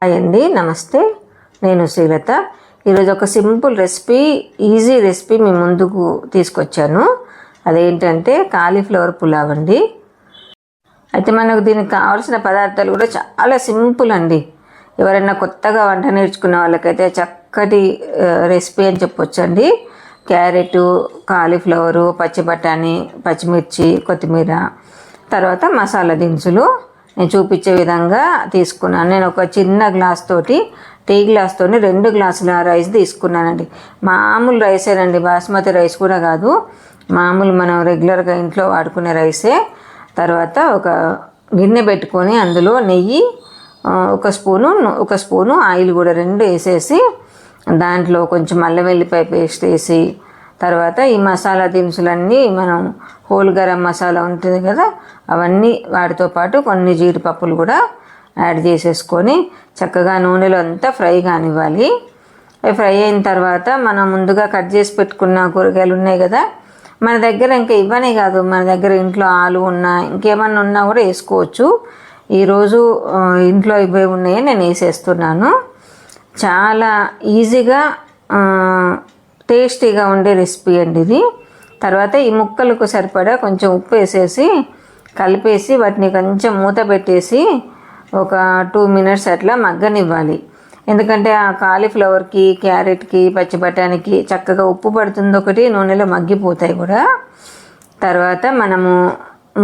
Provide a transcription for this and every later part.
Hi అండి, నమస్తే. నేను శ్రీలత. ఈరోజు ఒక సింపుల్ రెసిపీ, ఈజీ రెసిపీ మీ ముందుకు తీసుకొచ్చాను. అదేంటంటే కాలీఫ్లవర్ పులావ్ అండి. అయితే మనకు దీనికి కావాల్సిన పదార్థాలు కూడా చాలా సింపుల్ అండి. ఎవరైనా కొత్తగా వంట నేర్చుకున్న వాళ్ళకైతే చక్కటి రెసిపీ అని చెప్పొచ్చండి. క్యారెట్, కాలీఫ్లవరు, పచ్చి బఠానీ, పచ్చిమిర్చి, కొత్తిమీర, తర్వాత మసాలా దినుసులు నేను చూపించే విధంగా తీసుకున్నాను. నేను ఒక చిన్న టీ గ్లాస్తో 2 గ్లాసుల రైస్ తీసుకున్నానండి. మామూలు రైసేనండి, బాస్మతి రైస్ కూడా కాదు, మామూలు మనం రెగ్యులర్గా ఇంట్లో వాడుకునే రైసే. తర్వాత ఒక గిన్నె పెట్టుకొని అందులో నెయ్యి, ఒక స్పూను ఆయిల్ కూడా 2 వేసేసి దాంట్లో కొంచెం అల్లం వెల్లిపాయ పేస్ట్ వేసి, తర్వాత ఈ మసాలా దినుసులన్నీ మనం హోల్ గరం మసాలా ఉంటుంది కదా, అవన్నీ వాటితో పాటు కొన్ని జీడిపప్పులు కూడా యాడ్ చేసేసుకొని చక్కగా నూనెలో అంతా ఫ్రై కానివ్వాలి. ఫ్రై అయిన తర్వాత మనం ముందుగా కట్ చేసి పెట్టుకున్న కూరగాయలు ఉన్నాయి కదా, మన దగ్గర ఇంకా ఇవ్వనే కాదు, మన దగ్గర ఇంట్లో ఆలు ఉన్నా ఇంకేమన్నా ఉన్నా కూడా వేసుకోవచ్చు. ఈరోజు ఇంట్లో ఇవే ఉన్నాయని నేను వేసేస్తున్నాను. చాలా ఈజీగా టేస్టీగా ఉండే రెసిపీ అండి ఇది. తర్వాత ఈ ముక్కలకు సరిపడా కొంచెం ఉప్పు వేసేసి కలిపేసి వాటిని కొంచెం మూత పెట్టేసి ఒక 2 మినిట్స్ అట్లా మగ్గనివ్వాలి. ఎందుకంటే ఆ కాలీఫ్లవర్కి, క్యారెట్కి, పచ్చి బఠానీకి చక్కగా ఉప్పు పడుతుంది, ఒకటి నూనెలో మగ్గిపోతాయి కూడా. తర్వాత మనము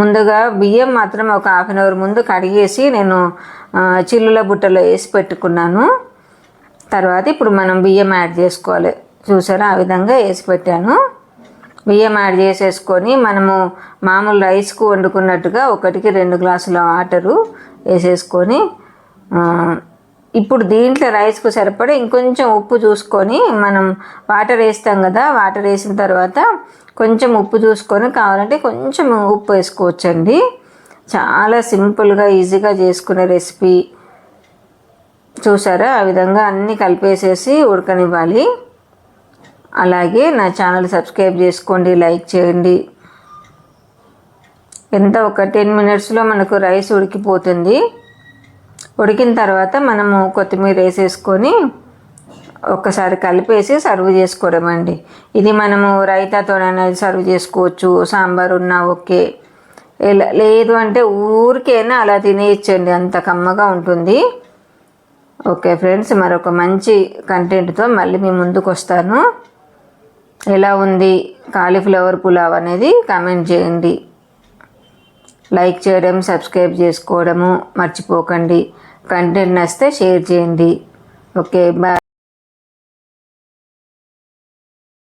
ముందుగా బియ్యం మాత్రం ఒక 1/2 అవర్ ముందు కడిగేసి నేను చిల్లుల బుట్టలో వేసి పెట్టుకున్నాను. తర్వాత ఇప్పుడు మనం బియ్యం యాడ్ చేసుకోవాలి. చూసారా, ఆ విధంగా వేసి పెట్టాను. బియ్యం యాడ్ చేసేసుకొని మనము మామూలు రైస్కు వండుకున్నట్టుగా 1కి 2 గ్లాసుల వాటరు వేసేసుకొని, ఇప్పుడు దీంట్లో రైస్కు సరిపడే ఇంకొంచెం ఉప్పు చూసుకొని, మనం వాటర్ వేస్తాం కదా, వాటర్ వేసిన తర్వాత కొంచెం ఉప్పు చూసుకొని కావాలంటే కొంచెం ఉప్పు వేసుకోవచ్చండి. చాలా సింపుల్గా ఈజీగా చేసుకునే రెసిపీ. చూసారా, ఆ విధంగా అన్నీ కలిపేసేసి ఉడకనివ్వాలి. అలాగే నా ఛానల్ సబ్స్క్రైబ్ చేసుకోండి, లైక్ చేయండి. ఒక 10 మినిట్స్లో మనకు రైస్ ఉడికిపోతుంది. ఉడికిన తర్వాత మనము కొత్తిమీర వేసేసుకొని ఒక్కసారి కలిపేసి సర్వ్ చేసుకోవడం అండి. ఇది మనము రైతాతోనైనా సర్వ్ చేసుకోవచ్చు, సాంబార్ ఉన్నా ఓకే, లేదు అంటే ఊరికైనా అలా తినేయచ్చండి, అంత కమ్మగా ఉంటుంది. ఓకే ఫ్రెండ్స్, మరొక మంచి కంటెంట్తో మళ్ళీ మీ ముందుకు వస్తాను. ఎలా ఉంది కాలీఫ్లవర్ పులావ్ అనేది కామెంట్ చేయండి. లైక్ చేయడం, సబ్స్క్రైబ్ చేసుకోవడము మర్చిపోకండి. కంటెంట్ నచ్చితే షేర్ చేయండి. Okay, bye.